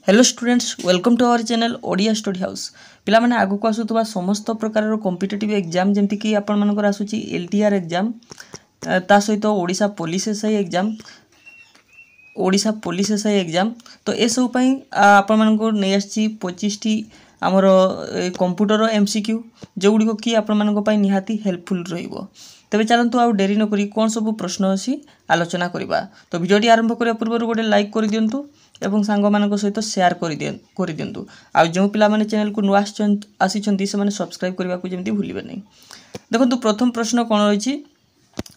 Hello students welcome to our channel Odia study house पिला माने आगु को आसुतबा समस्त प्रकार कॉम्पिटिटिव एग्जाम जेमति कि आपण मानकर आसुची एलटीआर एग्जाम ता सहित ओडिशा पुलिस एसआई एग्जाम तो ए सब पई आपण मानको नै आछि 25 टी हमर कंप्यूटर एमसीक्यू जोगुडी को कि आपण मानको पई निहाती हेल्पफुल रहिबो। तबे चलंतु आउ देरी न करी कोन सब प्रश्न अछि आलोचना करिबा। तो वीडियोटी आरंभ करिया पूर्व गोटे लाइक कर दियंतु एवं सांग मानक सहित शेयर कर दियंतु आ जो पिला माने चैनल को नुआ आसीचंती से माने सब्सक्राइब करबा को जेमति भूलिबे नै। देखंतु प्रथम प्रश्न कोन रहिछि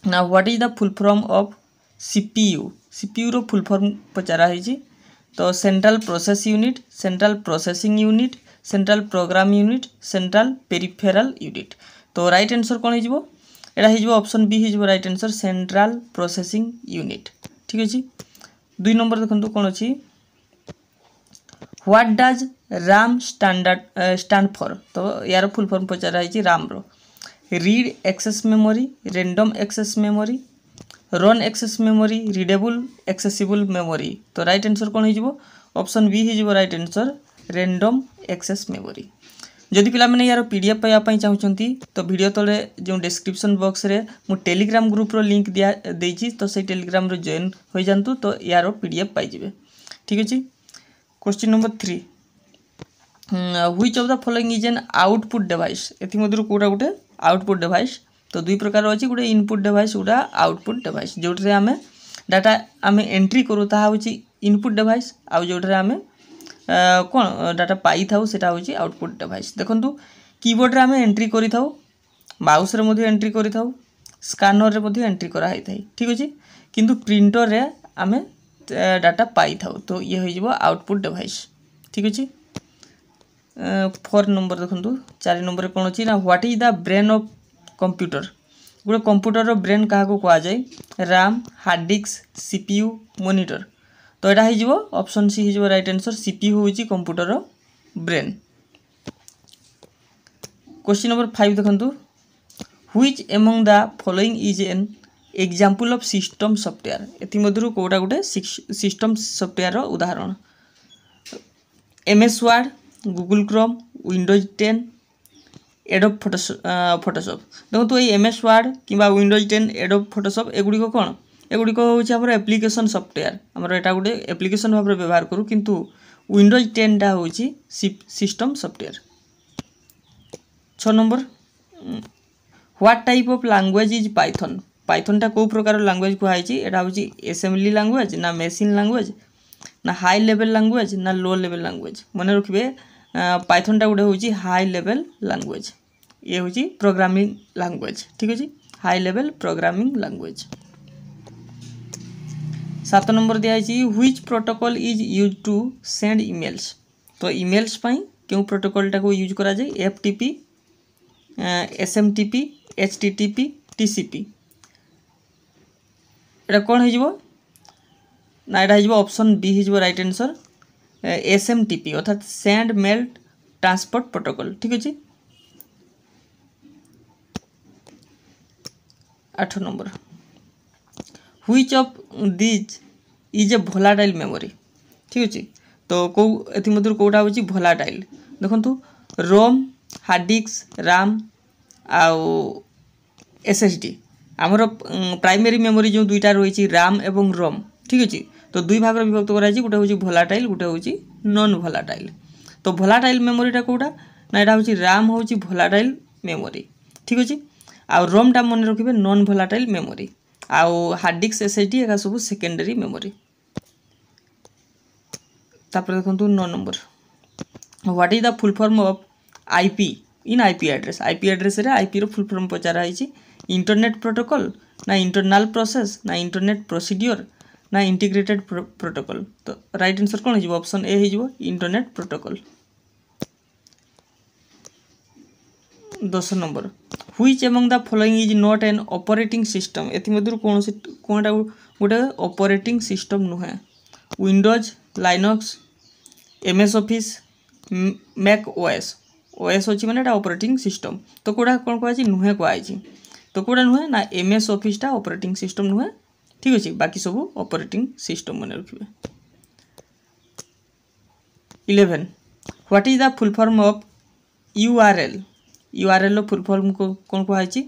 ना what is the full form of CPU रो फुल फॉर्म पचारा हिछि। तो central process unit, central processing unit, central program unit, central peripheral unit. तो राइट आंसर कोन हिजबो एडा हिजबो ऑप्शन बी हिजबो right answer central processing unit. ठीक अछि। 2 नंबर देखंतु कोन अछि what does RAM stand for. तो यार फुल फॉर्म पचारा हिछि RAM रो read access memory, random access memory, run access memory, readable accessible memory. तो राइट आंसर कोन हिजबो ऑप्शन बी हिजबो right answer random access memory. जदि पिला माने यार पीडीएफ पाया पई चाहुचंती तो वीडियो तले जो डिस्क्रिप्शन बॉक्स रे मु टेलीग्राम ग्रुप रो लिंक दिया देछि तो से टेलीग्राम रो जॉइन होई जानतु तो यार पीडीएफ पाई जिवे। ठीक अछि। Question number 3 which of the following is an output device. एथि मधुर कोडा गुटे आउटपुट डिवाइस। तो दुई प्रकार अछि गुटे इनपुट डिवाइस गुटा आउटपुट डिवाइस। जोटरे हमें डाटा हमें एंट्री करू ता होछि इनपुट डिवाइस आ जोटरे हमें कौन डाटा पाई थाउ सेटा होछि आउटपुट डिवाइस। देखंतु कीबोर्ड रे हमें एंट्री करि थाउ, माउस रे मध्ये एंट्री करि थाउ, स्कैनर रे मध्ये एंट्री करा है थाई। ठीक अछि। किंतु प्रिंटर रे हमें डाटा पाई थाउ तो ये होई जबो आउटपुट डिवाइस। ठीक अछि। 4 नंबर देखंतु 4 नंबर रे कोन अछि ना what is the brain of computer. गुटे कंप्यूटर रो ब्रेन काहा को कहआ जाय RAM, hard disk, CPU, monitor. तो एटा हिजबो ऑप्शन सी हिजबो राइट आंसर सीपीयू होची कंप्यूटर रो ब्रेन। क्वेश्चन नंबर 5 देखंतु which among the following is an example of system software. एथि मधुर कोडा गुटे सिस्टम सॉफ्टवेयर रो उदाहरण MS Word, Google Chrome, Windows 10, Adobe Photoshop. देखो ये MS word किबा Windows 10 Adobe Photoshop एगुडी को कोन एगुडी को होछि हमर एप्लीकेशन सॉफ्टवेयर। हमर एटा गुटे एप्लीकेशन भाबरे व्यवहार करू किंतु विंडोज 10 टा होछि system software. 6 number what type of language is Python. Python टा को प्रकार लैंग्वेज को आइछि एटा होछि असेंबली लैंग्वेज ना मशीन लैंग्वेज ना हाई लेवल लैंग्वेज ना लो लेवल लैंग्वेज। मने रखिबे पाइथन टा गुटे होछि हाई लेवल लैंग्वेज। ये होछि प्रोग्रामिंग लैंग्वेज। ठीक अछि। High level programming language. 7 number दिया है which protocol is use to send emails. तो ईमेल्स पई क्यों प्रोटोकॉल टा को यूज करा जाय FTP, SMTP, HTTP, TCP। एटा कोन हिजबो ना एटा हिजबो ऑप्शन बी हिजबो राइट आंसर SMTP अर्थात सेंड मेल ट्रांसपोर्ट प्रोटोकॉल। ठीक अछि। 8 number which of this is a volatile memory. ठीक अछि। तो को एथि मधुर कोडा होछि वोलाटाइल। देखंतु रोम, हार्ड डिस्क, RAM आउ SSD हमरो प्राइमरी मेमोरी जो दुईटा रहिछि RAM एवं रोम। ठीक अछि। तो दुई भाग रे विभक्त करा छि गुटे होछि वोलाटाइल गुटे होछि नॉन वोलाटाइल। तो वोलाटाइल मेमोरी टा कोडा ना एटा होछि RAM होछि वोलाटाइल मेमोरी। ठीक अछि। आ रोम टा मन रखिबे नॉन वोलाटाइल मेमोरी आउ हार्ड डिस्क SSD एका सब सेकेंडरी मेमोरी। तापर देखंतु 9 number what is the full form of IP in IP address. IP address रे IP रो फुल फॉर्म पचारा हिछि इंटरनेट प्रोटोकॉल ना इंटरनल प्रोसेस ना इंटरनेट प्रोसीड्यूर ना इंटीग्रेटेड प्रोटोकॉल। तो राइट आंसर कोन हिजबो ऑप्शन ए हिजबो internet protocol. 10 number which among the following is not an operating system. एथि मधुर कोनटा गुटे ऑपरेटिंग सिस्टम नुहे Windows, Linux, MS office, Mac OS। OS होछि माने एटा ऑपरेटिंग सिस्टम। तो कोडा कोन कहै छि नुहे कहै छि। तो कोडा नुहे ना MS ऑफिस टा ऑपरेटिंग सिस्टम नुहे। ठीक अछि। बाकी सब ऑपरेटिंग सिस्टम मने रखिबे। 11 what is the full form of URL URL रो फुल फॉर्म को कौन कहै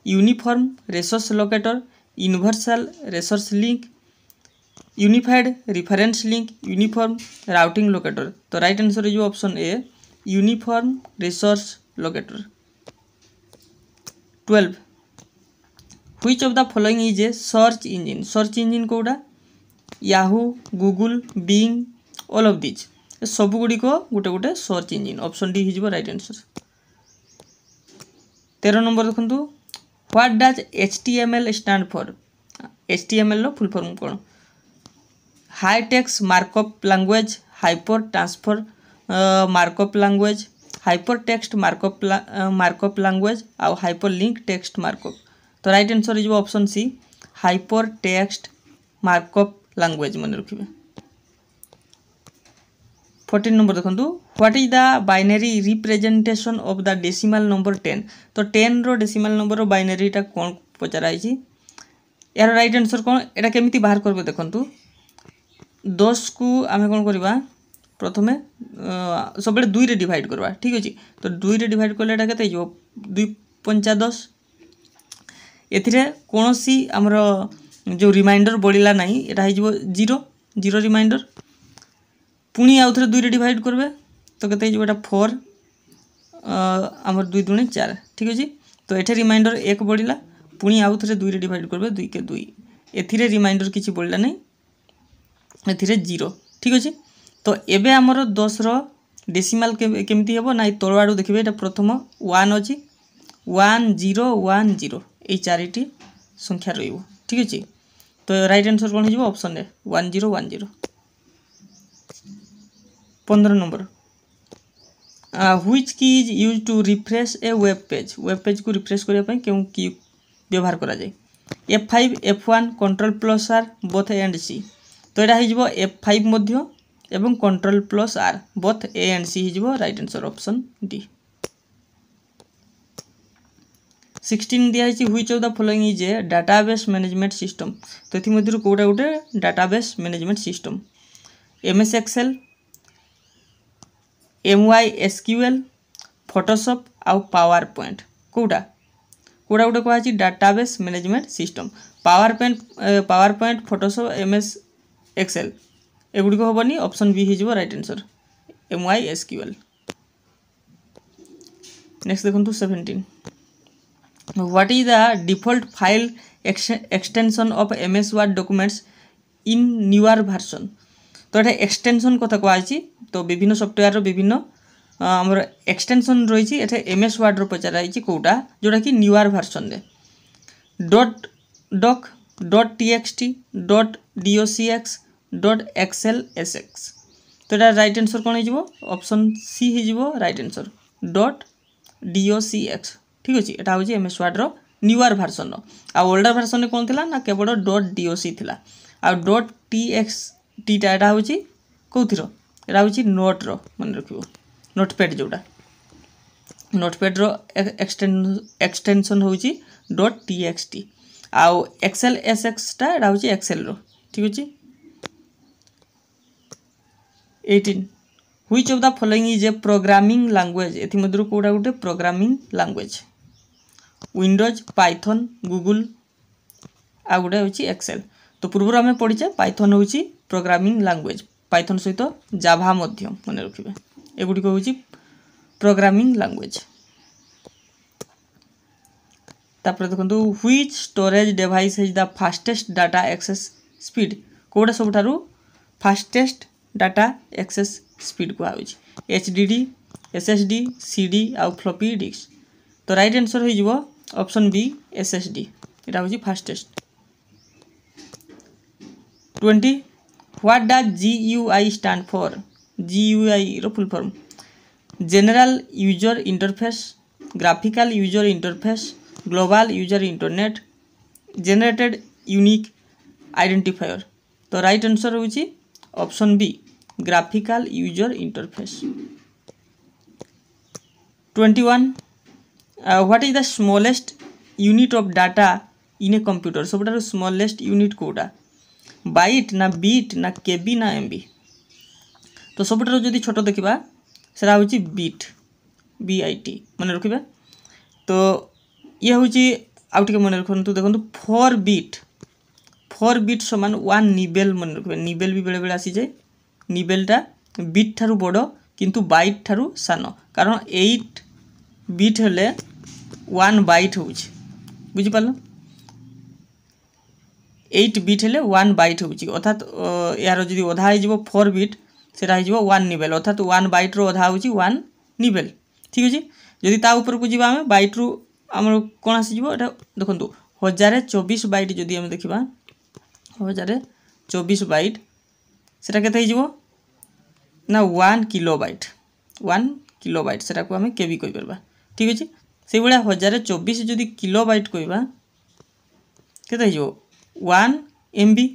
uniform resource locator universal resource link unified reference link uniform routing locator. तो राइट आंसर जो option A uniform resource locator. 12 which of the following is a search engine कोडा Yahoo Google Bing all of this सब गुड़ी को गोटे गोटे search engine option D हो right answer. 13 number देखो what does HTML stand for HTML रो full form कौन high text markup language hyper transfer markup language hyper text markup language आउ hyper link text markup. तो right answer हो option C hyper text markup language मन रखिए। 14 number देखो what is the binary representation of the decimal number 10। तो 10 रो decimal number रो बाइनरीटा कौन पचराई यार right answer कौन एटा केमिति बाहर करबे देखंतु 10 को आमे कौन करबा प्रथमे सब 2 रे डिवाइड करबा ठीक अछि। तो 2 रे डिवाइड करले एटा केते जो 2 पंचा 10 एथिरे कोनोसी हमरो जो रिमाइंडर बढ़िला नहीं एटा है जो 0 रिमाइंडर पुणी आउ थे 2 रे डिवाइड करबे तो केते जो एटा 4 हमर 2 दूनी 4 ठीक अछि। तो एठे रिमाइंडर 1 बढ़िला पुणी आउ थे 2 रे डिवाइड करबे 2 के 2 एथिरे रिमाइंडर किछि बढ़िला नहीं एथिरे 0 ठीक अछि। तो एबे हमर 10 रो डेसिमल केमिति हेबो नाइ तळवाडू देखिबे एटा प्रथम 1 अछि 1 0 1 0 ए चारिटी संख्या रहिबो ठीक अछि। तो राइट आंसर कोन हिजबो option A 1 0 1 0। 15 number which key is use to refresh a web page को रिफ्रेश करने पे क्यों की व्यवहार करा जाए F5 F1 control plus R both A and C. तो यहाँ हो F5 मध्य एवं control plus R both A and C हो राइट आंसर ऑप्शन डी। 16 दिया which of the following is a database management system. तो ये मध्य कोटा गोटे database management system MS Excel MY SQL Photoshop आउ पावर पॉइंट कोटा गोटे कह database management system power point Photoshop MS Excel एगुड़ी हेनी option B हो right answer MY SQL। Next देखो 17 what is the default file extension of MS Word documents in newer version. तो ये extension कथा कहुई तो विभिन्न सॉफ्टवेयर विभिन्न आमर एक्सटेंशन रही है MS Word रो पचाराई कोटा जोटा कि न्यूअर वर्जन रे .doc .txt .docx .xlsx। तो ये राइट आंसर कौन हो ऑप्शन सी हो राइट आंसर .docx ठीक अच्छे। यहाँ हूँ MS Word रो न्यूअर वर्जन आ ओल्डर वर्जन में कौन थी ना केवल .doc थिला आ .txt टा हूँ कौथर यहाँ हूँ नोट रो मन रखियो नोटपैड जोटा नोटपैड रो एक्सटेंशन हूँ .txt आउ XLSX टा यहाँ हूँ एक्सेल रो ठीक अच्छे। 18 which of the following is a programming language एथि मध्य कोटा गोटे programming language Windows Python Google आ गोटे हूँ एक्सेल। तो पूर्व आम पढ़ीचे पाइथन हूँ प्रोग्रामिंग लैंग्वेज पाइथन सहित जाभा मध्य मन रखिए एगुड़ी हूँ प्रोग्रामिंग लैंग्वेज। तापर देखो which storage device is the fastest data access speed कोटा सबुठारु फास्टेस्ट डाटा एक्सेस स्पीड कहुँ HDD SSD CD आउ फ्लॉपी डिस्क। तो राइट आंसर हो ऑप्शन बी SSD यहाँ हूँ fastest. 20 what does GUI stand for GUI रो full form general user interface graphical user interface global user internet generated unique identifier. तो right answer हूँ option B graphical user interface. 21 what is the smallest unit of data in a computer सब smallest unit Kota bite ना beat ना केबी ना MB। तो सबुठार जदि छोट देखा सेटा हूँ बीट BIT मन रखिए। तो ये हूँ आउटे मन रखु देखो 4 बीट समान 1 निबेल मन रखिए। निबेल भी बेले बेले आसी जाए। निबेलटा बीट ठारू बड़ किंतु बाइट ठारू सान कारण 8 बीट हेले 1 बाइट हो बुझिपार 8 बीट हेले 1 बाइट हो अर्थात यार जदि अधा हो 4 बीट से 1 निबेल अर्थात 1 बाइट रो अधा हो 1 निबेल ठीक अच्छे। जदि ता ऊपर को जीवा हमें बाइट रु आम कौन आसीजो एटा देखो 1024 बाइट जदि हम देखा 1024 बाइट सेटा केते हो ना 1 किलोबाइट 1 किलोबाइट सेटा को हमें केबी कहि परबा ठीक अच्छे। से भाया 1024 जदि किलोबाइट कहवा केते हो 1 MB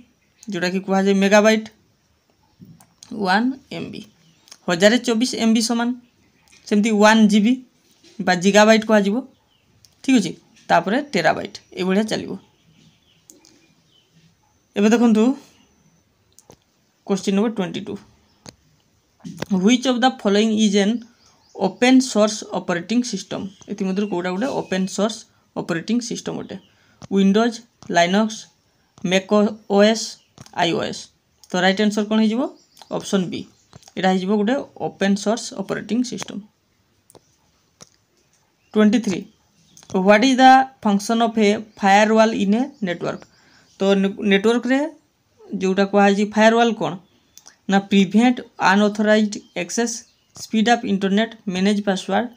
जोटा कि कह जाए मेगाबाइट 1 MB 1024 MB समान सेमती 1 GB बा जिगाबाइट कह ठीक अच्छे। तापर टेराबाइट ये भाया चलो। एबे देखु question number 22 which of the following is an open source operating system इतिमध्य कौटा गोटे ओपन सोर्स ऑपरेटिंग सिस्टम गोटे Windows Linux Mac OS iOS। तो राइट आंसर कौन हो ऑप्शन बी यहाँ हो गोटे open source operating system. 23 what is the function of a firewall in a network. तो नेटवर्क रे जोटा कहुई फायरवॉल कौन ना prevent unauthorized access speed up internet manage password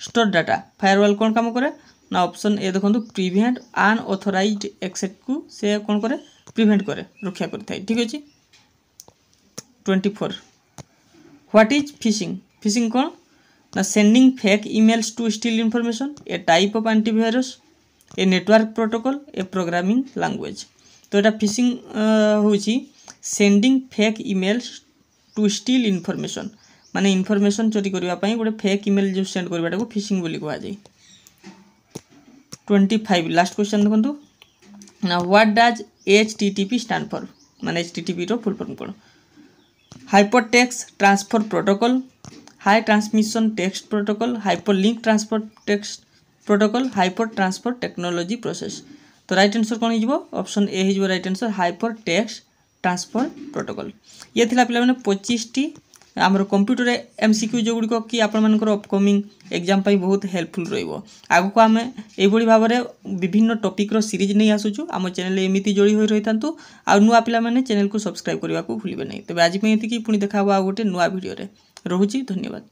store data. Firewall कौन काम करे ना ऑप्शन ए देखो प्रिवेंट अनऑथराइज्ड एक्सेस को से कौन करे प्रिवेंट करे रक्षा करथाय ठीक अच्छे। 24 व्हाट इज फिशिंग। फिशिंग कौन ना sending fake emails to steal information a type of antivirus a network protocol a programming language. तो यहाँ फिशिंग हूँ sending fake emails to steal information माने इनफॉरमेशन चोरी करने गोटे फेक ईमेल जो सेंड करवाटा को फिशिंग बोली कह जाए। 25 लास्ट क्वेश्चन देखो ना what does HTTP stand for माने HTTP रो फुल फॉर्म कौन hypertext transfer protocol high transmission text protocol hyperlink transfer text protocol hyper transfer technology process. तो राइट आंसर कौन हो ऑप्शन ए हो right answer hyper text transfer protocol. ये थिला पिला माने 25टी आमर कंप्यूटर MCQ जो गुड़िक कि आपर अपकमिंग एग्जाम पाई बहुत हेल्पफुल रहिबो। आगु को आमे एभली भाव में विभिन्न टॉपिक रो सीरीज नहीं आसुचु आम चैनल एमती जोड़ी हो रही था आ नुआ पिला माने चैनल को सब्सक्राइब करने को भूलिबे नहीं। तबे आज एतिकी पुणी देखा आ गोटे नुआ वीडियो रे रहुची धन्यवाद।